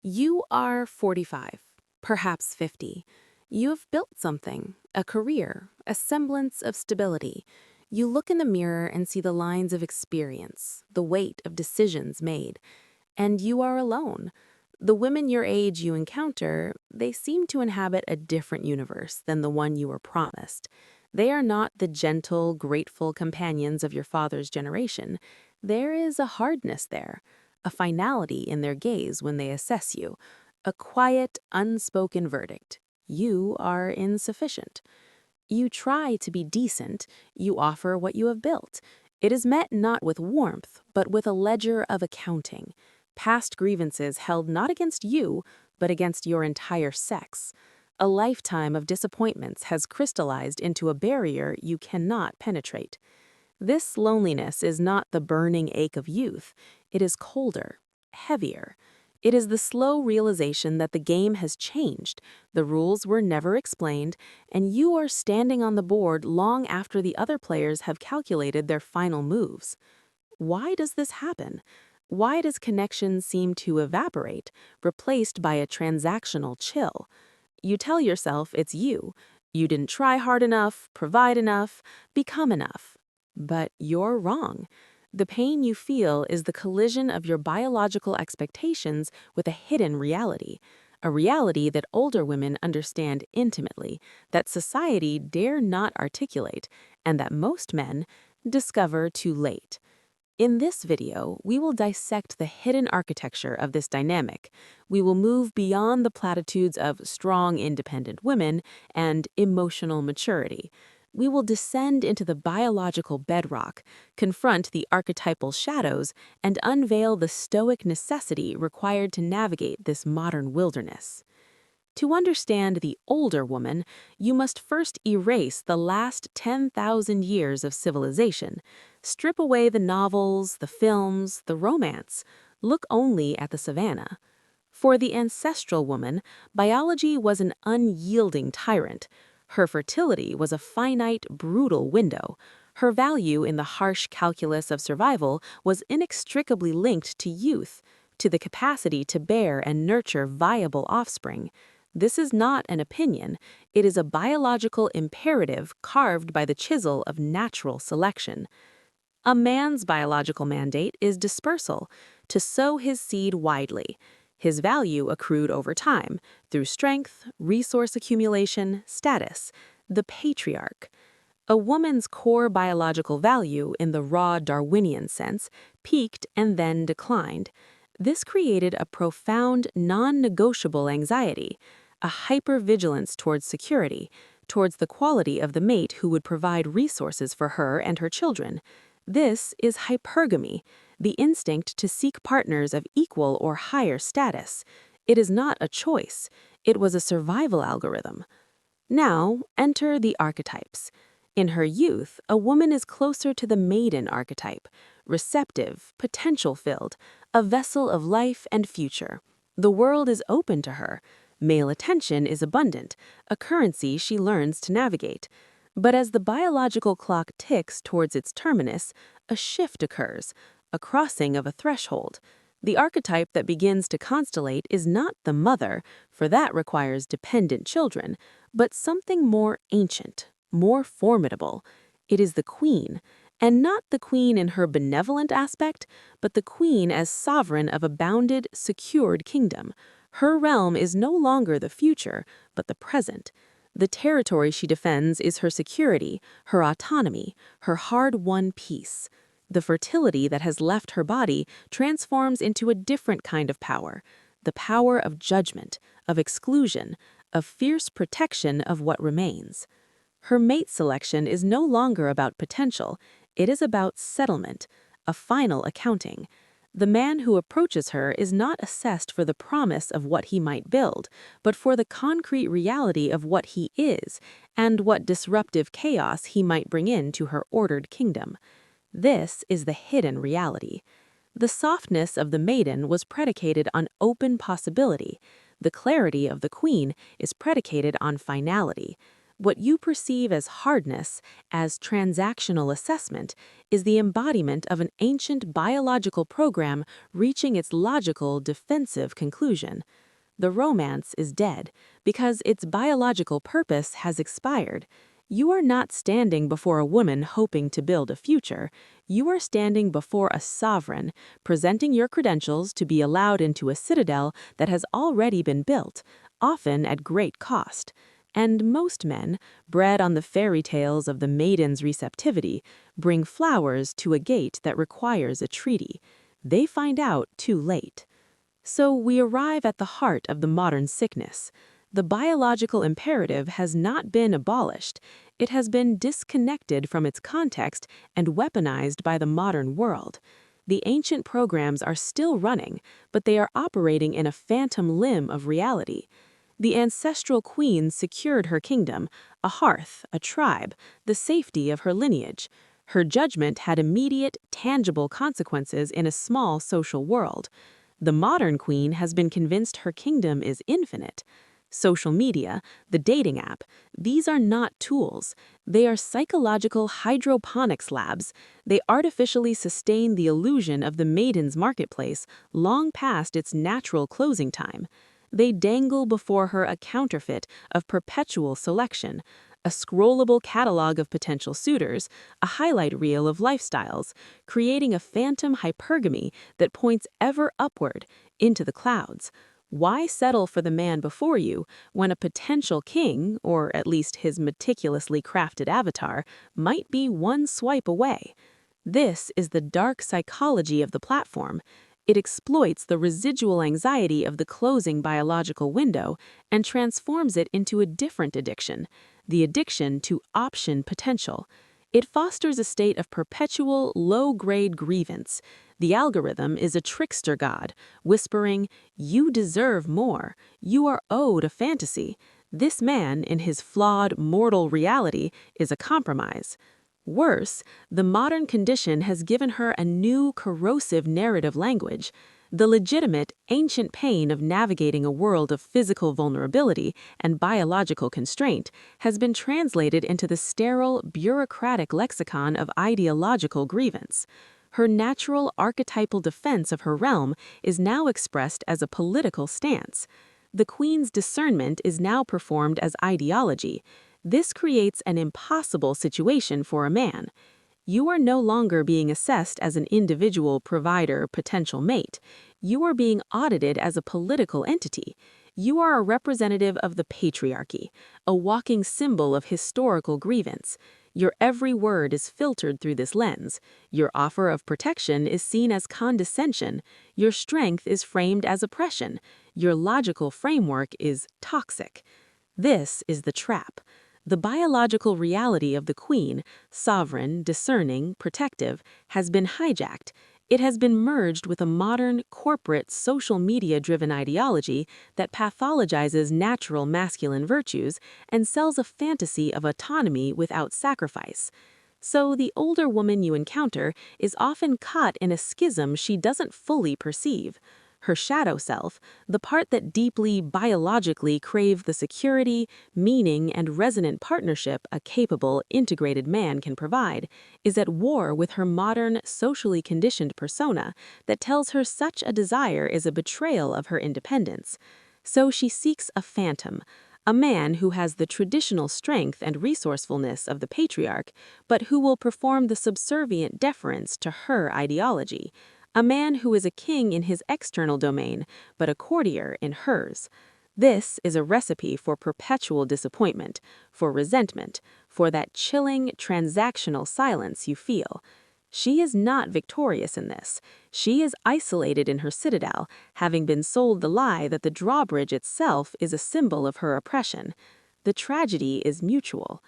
You are 45, perhaps 50. You have built something, a career, a semblance of stability. You look in the mirror and see the lines of experience, the weight of decisions made, and you are alone. The women your age you encounter, they seem to inhabit a different universe than the one you were promised. They are not the gentle, grateful companions of your father's generation. There is a hardness there, a finality in their gaze when they assess you, a quiet, unspoken verdict. You are insufficient. You try to be decent, you offer what you have built. It is met not with warmth, but with a ledger of accounting. Past grievances held not against you, but against your entire sex. A lifetime of disappointments has crystallized into a barrier you cannot penetrate. This loneliness is not the burning ache of youth. It is colder, heavier. It is the slow realization that the game has changed, the rules were never explained, and you are standing on the board long after the other players have calculated their final moves. Why does this happen? Why does connection seem to evaporate, replaced by a transactional chill? You tell yourself it's you. You didn't try hard enough, provide enough, become enough. But you're wrong. The pain you feel is the collision of your biological expectations with a hidden reality, a reality that older women understand intimately, that society dare not articulate, and that most men discover too late. In this video, we will dissect the hidden architecture of this dynamic. We will move beyond the platitudes of strong, independent women and emotional maturity. We will descend into the biological bedrock, confront the archetypal shadows, and unveil the Stoic necessity required to navigate this modern wilderness. To understand the older woman, you must first erase the last 10,000 years of civilization. Strip away the novels, the films, the romance. Look only at the savannah. For the ancestral woman, biology was an unyielding tyrant. Her fertility was a finite, brutal window. Her value in the harsh calculus of survival was inextricably linked to youth, to the capacity to bear and nurture viable offspring. This is not an opinion, it is a biological imperative carved by the chisel of natural selection. A man's biological mandate is dispersal, to sow his seed widely. His value accrued over time, through strength, resource accumulation, status, the patriarch. A woman's core biological value in the raw Darwinian sense peaked and then declined. This created a profound, non-negotiable anxiety, a hypervigilance towards security, towards the quality of the mate who would provide resources for her and her children. This is hypergamy, the instinct to seek partners of equal or higher status. It is not a choice, it was a survival algorithm. Now, enter the archetypes. In her youth, a woman is closer to the maiden archetype, receptive, potential-filled, a vessel of life and future. The world is open to her. Male attention is abundant, a currency she learns to navigate. But as the biological clock ticks towards its terminus, a shift occurs, a crossing of a threshold. The archetype that begins to constellate is not the mother, for that requires dependent children, but something more ancient, more formidable. It is the queen, and not the queen in her benevolent aspect, but the queen as sovereign of a bounded, secured kingdom. Her realm is no longer the future, but the present. The territory she defends is her security, her autonomy, her hard-won peace. The fertility that has left her body transforms into a different kind of power, the power of judgment, of exclusion, of fierce protection of what remains. Her mate selection is no longer about potential, it is about settlement, a final accounting. The man who approaches her is not assessed for the promise of what he might build, but for the concrete reality of what he is, and what disruptive chaos he might bring into her ordered kingdom. This is the hidden reality. The softness of the maiden was predicated on open possibility. The clarity of the queen is predicated on finality. What you perceive as hardness, as transactional assessment, is the embodiment of an ancient biological program reaching its logical, defensive conclusion. The romance is dead because its biological purpose has expired. You are not standing before a woman hoping to build a future. You are standing before a sovereign, presenting your credentials to be allowed into a citadel that has already been built, often at great cost. And most men, bred on the fairy tales of the maiden's receptivity, bring flowers to a gate that requires a treaty. They find out too late. So we arrive at the heart of the modern sickness. The biological imperative has not been abolished. It has been disconnected from its context and weaponized by the modern world. The ancient programs are still running, but they are operating in a phantom limb of reality. The ancestral queen secured her kingdom, a hearth, a tribe, the safety of her lineage. Her judgment had immediate, tangible consequences in a small social world. The modern queen has been convinced her kingdom is infinite. Social media, the dating app, these are not tools. They are psychological hydroponics labs. They artificially sustain the illusion of the maiden's marketplace long past its natural closing time. They dangle before her a counterfeit of perpetual selection, a scrollable catalog of potential suitors, a highlight reel of lifestyles, creating a phantom hypergamy that points ever upward, into the clouds. Why settle for the man before you when a potential king, or at least his meticulously crafted avatar, might be one swipe away? This is the dark psychology of the platform. It exploits the residual anxiety of the closing biological window and transforms it into a different addiction, the addiction to option potential. It fosters a state of perpetual, low-grade grievance. The algorithm is a trickster god, whispering, "You deserve more. You are owed a fantasy. This man, in his flawed, mortal reality, is a compromise." Worse, the modern condition has given her a new, corrosive narrative language. The legitimate, ancient pain of navigating a world of physical vulnerability and biological constraint has been translated into the sterile, bureaucratic lexicon of ideological grievance. Her natural archetypal defense of her realm is now expressed as a political stance. The queen's discernment is now performed as ideology. This creates an impossible situation for a man. You are no longer being assessed as an individual provider, potential mate. You are being audited as a political entity. You are a representative of the patriarchy, a walking symbol of historical grievance. Your every word is filtered through this lens. Your offer of protection is seen as condescension. Your strength is framed as oppression. Your logical framework is toxic. This is the trap. The biological reality of the queen, sovereign, discerning, protective, has been hijacked. It has been merged with a modern, corporate, social media-driven ideology that pathologizes natural masculine virtues and sells a fantasy of autonomy without sacrifice. So the older woman you encounter is often caught in a schism she doesn't fully perceive. Her shadow self, the part that deeply, biologically craves the security, meaning, and resonant partnership a capable, integrated man can provide, is at war with her modern, socially conditioned persona that tells her such a desire is a betrayal of her independence. So she seeks a phantom, a man who has the traditional strength and resourcefulness of the patriarch, but who will perform the subservient deference to her ideology. A man who is a king in his external domain, but a courtier in hers. This is a recipe for perpetual disappointment, for resentment, for that chilling, transactional silence you feel. She is not victorious in this. She is isolated in her citadel, having been sold the lie that the drawbridge itself is a symbol of her oppression. The tragedy is mutual.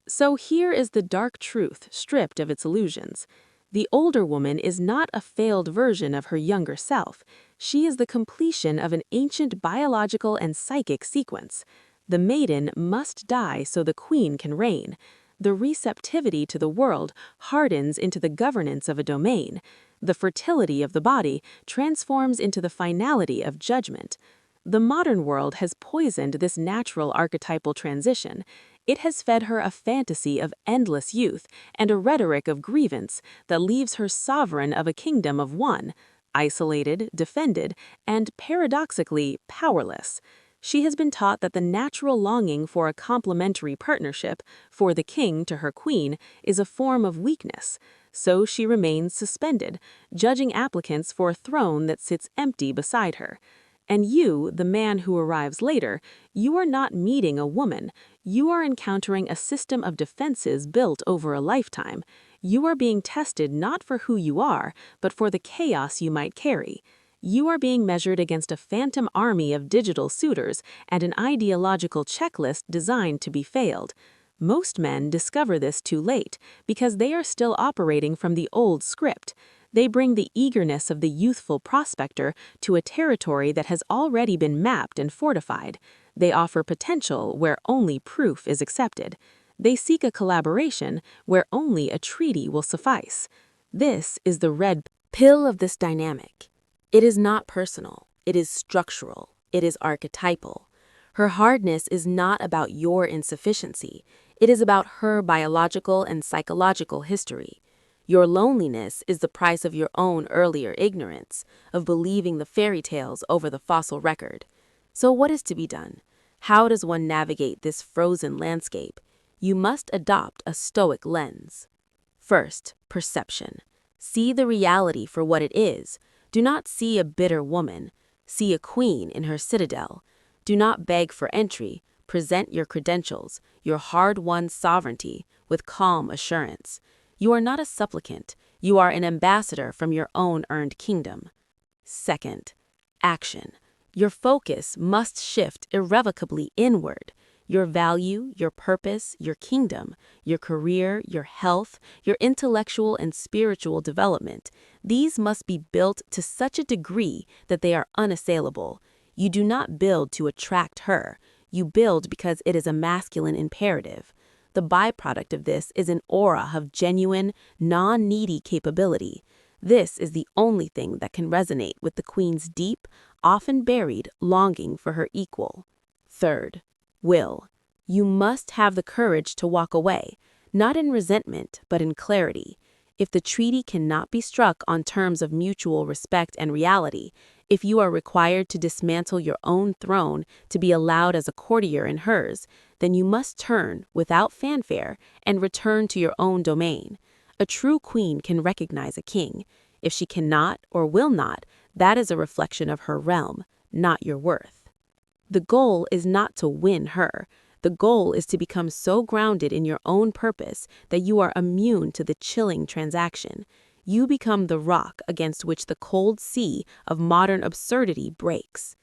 So here is the dark truth stripped of its illusions. The older woman is not a failed version of her younger self. She is the completion of an ancient biological and psychic sequence. The maiden must die so the queen can reign. The receptivity to the world hardens into the governance of a domain. The fertility of the body transforms into the finality of judgment. The modern world has poisoned this natural archetypal transition. It has fed her a fantasy of endless youth and a rhetoric of grievance that leaves her sovereign of a kingdom of one, isolated, defended, and paradoxically powerless. She has been taught that the natural longing for a complementary partnership, for the king to her queen, is a form of weakness. So she remains suspended, judging applicants for a throne that sits empty beside her. And you, the man who arrives later, you are not meeting a woman. You are encountering a system of defenses built over a lifetime. You are being tested not for who you are, but for the chaos you might carry. You are being measured against a phantom army of digital suitors and an ideological checklist designed to be failed. Most men discover this too late because they are still operating from the old script. They bring the eagerness of the youthful prospector to a territory that has already been mapped and fortified. They offer potential where only proof is accepted. They seek a collaboration where only a treaty will suffice. This is the red pill of this dynamic. It is not personal, it is structural, it is archetypal. Her hardness is not about your insufficiency, it is about her biological and psychological history. Your loneliness is the price of your own earlier ignorance, of believing the fairy tales over the fossil record. So what is to be done? How does one navigate this frozen landscape? You must adopt a Stoic lens. First, perception. See the reality for what it is. Do not see a bitter woman. See a queen in her citadel. Do not beg for entry. Present your credentials, your hard-won sovereignty, with calm assurance. You are not a supplicant. You are an ambassador from your own earned kingdom. Second, action. Your focus must shift irrevocably inward. Your value, your purpose, your kingdom, your career, your health, your intellectual and spiritual development, these must be built to such a degree that they are unassailable. You do not build to attract her. You build because it is a masculine imperative. The byproduct of this is an aura of genuine, non-needy capability. This is the only thing that can resonate with the queen's deep, often buried longing for her equal. Third, will. You must have the courage to walk away, not in resentment, but in clarity. If the treaty cannot be struck on terms of mutual respect and reality, if you are required to dismantle your own throne to be allowed as a courtier in hers, then you must turn, without fanfare, and return to your own domain. A true queen can recognize a king. If she cannot or will not, that is a reflection of her realm, not your worth. The goal is not to win her. The goal is to become so grounded in your own purpose that you are immune to the chilling transaction. You become the rock against which the cold sea of modern absurdity breaks.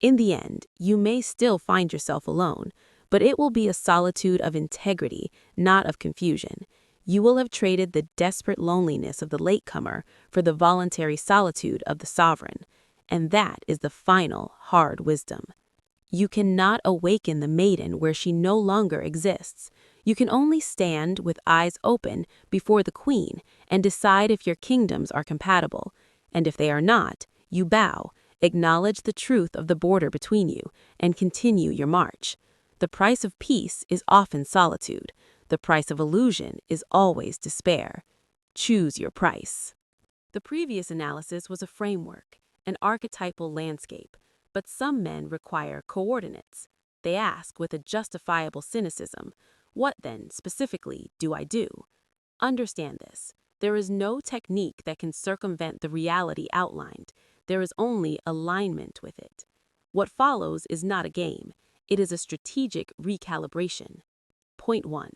In the end, you may still find yourself alone, but it will be a solitude of integrity, not of confusion. You will have traded the desperate loneliness of the latecomer for the voluntary solitude of the sovereign, and that is the final, hard wisdom. You cannot awaken the maiden where she no longer exists. You can only stand with eyes open before the queen and decide if your kingdoms are compatible. And if they are not, you bow, acknowledge the truth of the border between you, and continue your march. The price of peace is often solitude. The price of illusion is always despair. Choose your price. The previous analysis was a framework, an archetypal landscape. But some men require coordinates. They ask with a justifiable cynicism, what then, specifically, do I do? Understand this. There is no technique that can circumvent the reality outlined. There is only alignment with it. What follows is not a game. It is a strategic recalibration. Point 1.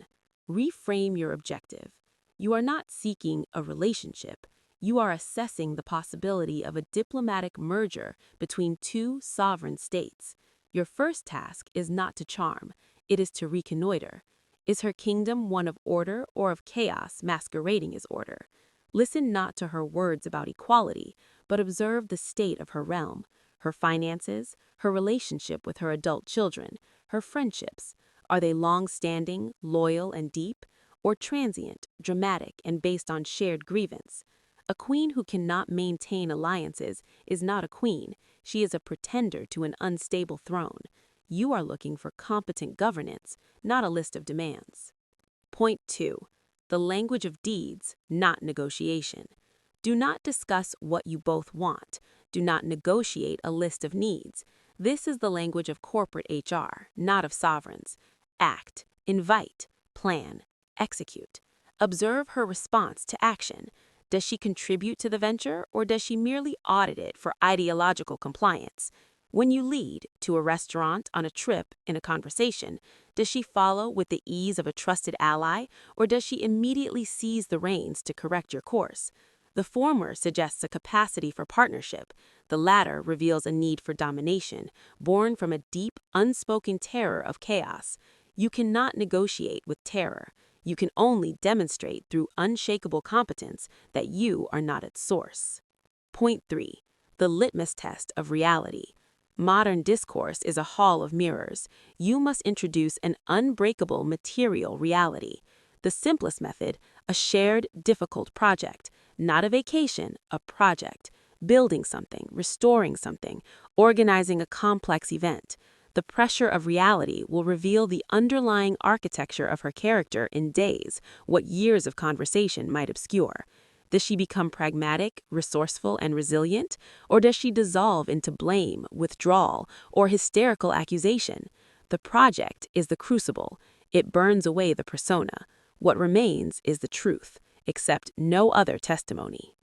Reframe your objective. You are not seeking a relationship. You are assessing the possibility of a diplomatic merger between two sovereign states. Your first task is not to charm, it is to reconnoiter. Is her kingdom one of order or of chaos masquerading as order? Listen not to her words about equality, but observe the state of her realm, her finances, her relationship with her adult children, her friendships. Are they long-standing, loyal, and deep, or transient, dramatic, and based on shared grievance? A queen who cannot maintain alliances is not a queen. She is a pretender to an unstable throne. You are looking for competent governance, not a list of demands. Point 2. The language of deeds, not negotiation. Do not discuss what you both want. Do not negotiate a list of needs. This is the language of corporate HR, not of sovereigns. Act, invite, plan, execute. Observe her response to action. Does she contribute to the venture, or does she merely audit it for ideological compliance? When you lead, to a restaurant, on a trip, in a conversation, does she follow with the ease of a trusted ally, or does she immediately seize the reins to correct your course? The former suggests a capacity for partnership. The latter reveals a need for domination, born from a deep, unspoken terror of chaos. You cannot negotiate with terror. You can only demonstrate through unshakable competence that you are not its source. Point 3. The litmus test of reality. Modern discourse is a hall of mirrors. You must introduce an unbreakable material reality. The simplest method, a shared, difficult project. Not a vacation, a project. Building something, restoring something, organizing a complex event. The pressure of reality will reveal the underlying architecture of her character in days, what years of conversation might obscure. Does she become pragmatic, resourceful, and resilient, or does she dissolve into blame, withdrawal, or hysterical accusation? The project is the crucible. It burns away the persona. What remains is the truth, except no other testimony.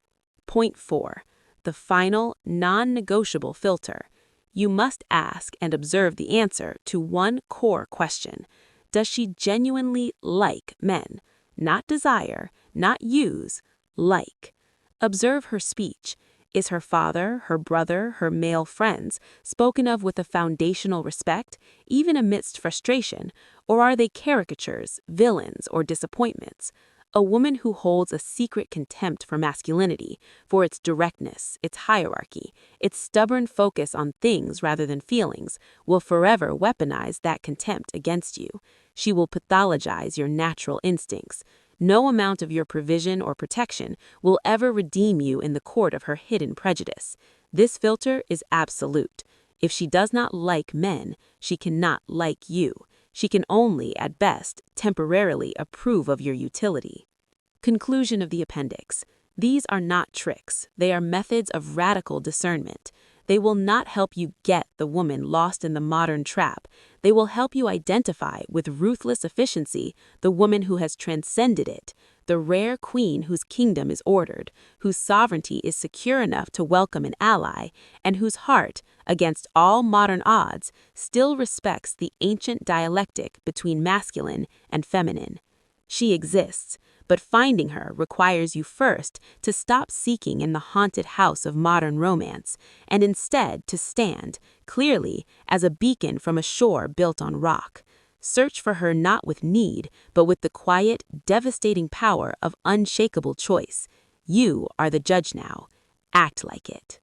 Point 4. The final, non-negotiable filter. You must ask and observe the answer to one core question. Does she genuinely like men? Not desire, not use, like. Observe her speech. Is her father, her brother, her male friends spoken of with a foundational respect, even amidst frustration, or are they caricatures, villains, or disappointments? A woman who holds a secret contempt for masculinity, for its directness, its hierarchy, its stubborn focus on things rather than feelings, will forever weaponize that contempt against you. She will pathologize your natural instincts. No amount of your provision or protection will ever redeem you in the court of her hidden prejudice. This filter is absolute. If she does not like men, she cannot like you. She can only, at best, temporarily approve of your utility. Conclusion of the appendix. These are not tricks. They are methods of radical discernment. They will not help you get the woman lost in the modern trap. They will help you identify with ruthless efficiency the woman who has transcended it, the rare queen whose kingdom is ordered, whose sovereignty is secure enough to welcome an ally, and whose heart, against all modern odds, still respects the ancient dialectic between masculine and feminine. She exists, but finding her requires you first to stop seeking in the haunted house of modern romance, and instead to stand, clearly, as a beacon from a shore built on rock. Search for her not with need, but with the quiet, devastating power of unshakable choice. You are the judge now. Act like it.